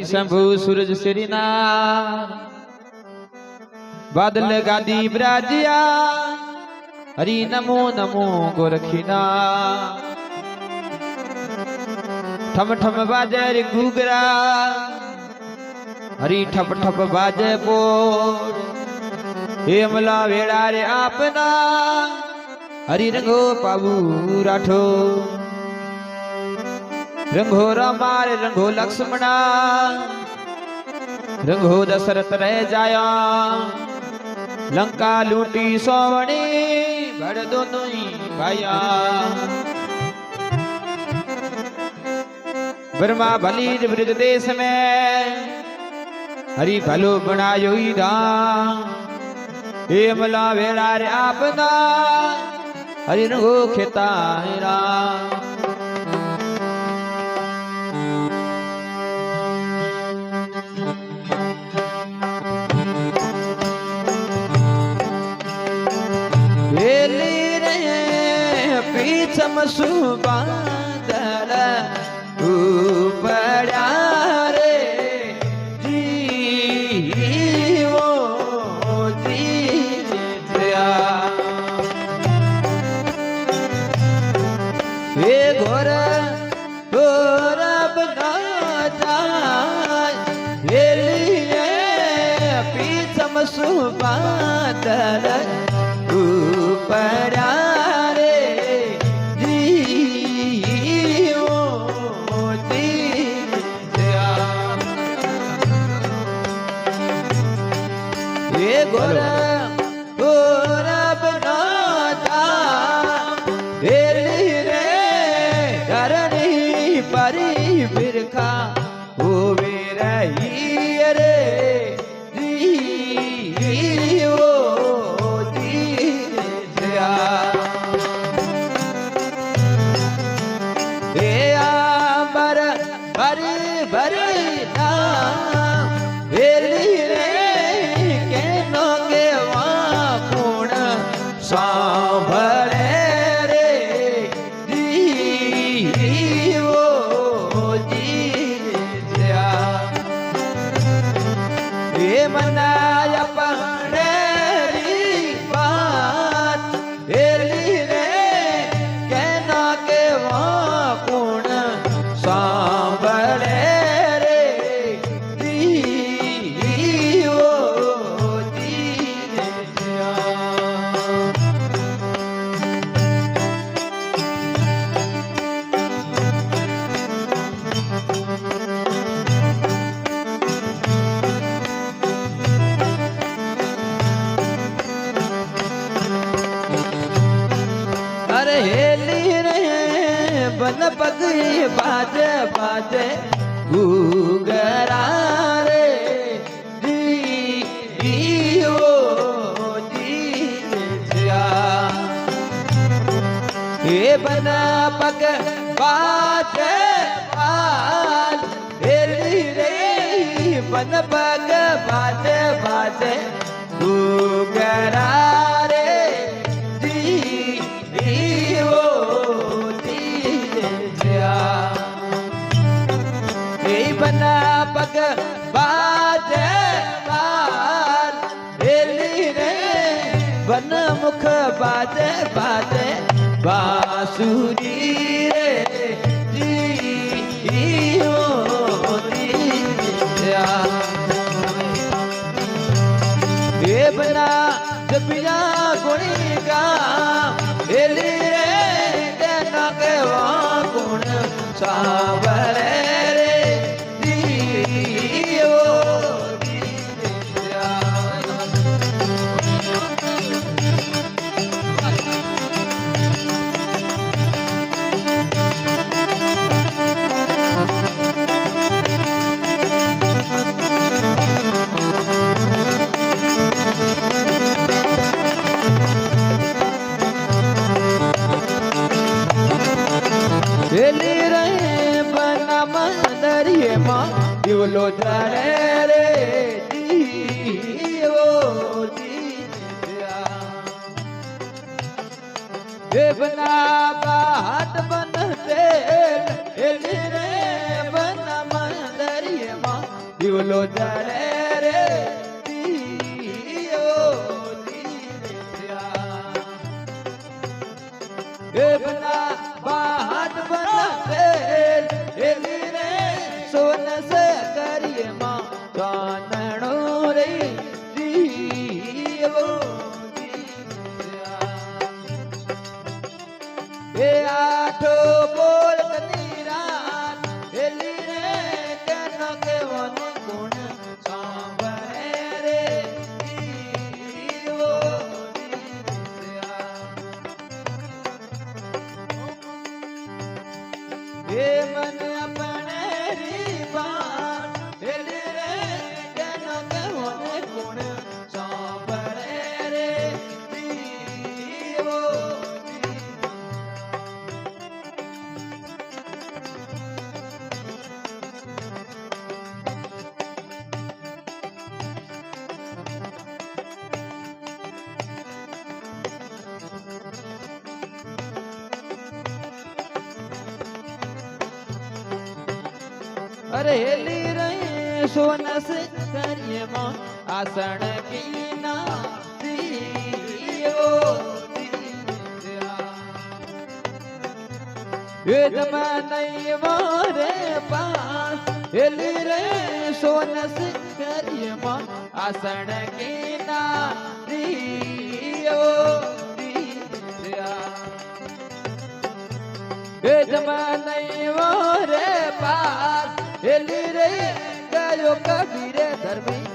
शंभु सूरज श्रीनाथ बादल गादी ब्राजिया हरि नमो नमो गोरखीना ठम ठम बाजे रे घुगरा हरि ठप ठप बाजे बोल हेमला वेड़ा रे आपना हरि रंगो पाबू राठो रंगो रामारे रंगो लक्ष्मणा रंगो दशरथ रह जाया लंका लूटी सोवणी बड़ दोनों ही भाया ब्रह्मा बलि ब्रज देश में हरि भलो बनायो ही राम हेमला वेड़ा रे आपना हरि रंगो खेता राम पीछम सुबादल उपड़ा रे जीवो जीत्या हे घोर घोर बना जाए हे लिए पीछम सुबादल उपड़ा गोर गोर बनाता हेली रे धरणी परी बिरखा हो रही रे जीवो जीया हे आंबर भरी भरी ना हेली रे सांभळे रे जीवो जीया हे मनाया पहरेरी बात हेली रे कहना के वहाँ पूर्ण सांभळे रे जीवो जीया अरे हेली रे बन पगी बाजे बाजे घुगरा रे जीवो जीया हे बन पग बाजे बाज हेली रे बन पग बाजे बाजे घुगरा बना पग बाजे बाल हेली रे बन मुख बाजे बाजे बांसुरी रे जीवो जीया हे बना जबिया गुणी गा हेली रे देना के वहाँ गुण सांवरे हेली रे बना मंदरिये माँ दिवलो जाने रे जीवो जीया हे बना बात बनते हेली रे बना मंदरिये माँ દીવલો જરે રે દીયો દીવ્યા એ બના બાત બના એલી રે સોન સે કરીએ માં ચાનણો રે દીવો એ આઠો બોલ કનીરાત એલી રે કેનો કેવન ગુણ સાંભળે રે દીવો એ મન આપણે રીબાન એલી રે કેનો કેવન ગુણ સાંભળે રે દીવો अरे हेली रहे सोनस करिए मां आसन कीना दियो वेद में नहीं मोरे पास हेली रहे सोनस करिए मां आसन कीना दियो वेद में नहीं मोरे पास हेली रे गयो कबीरे धर्मी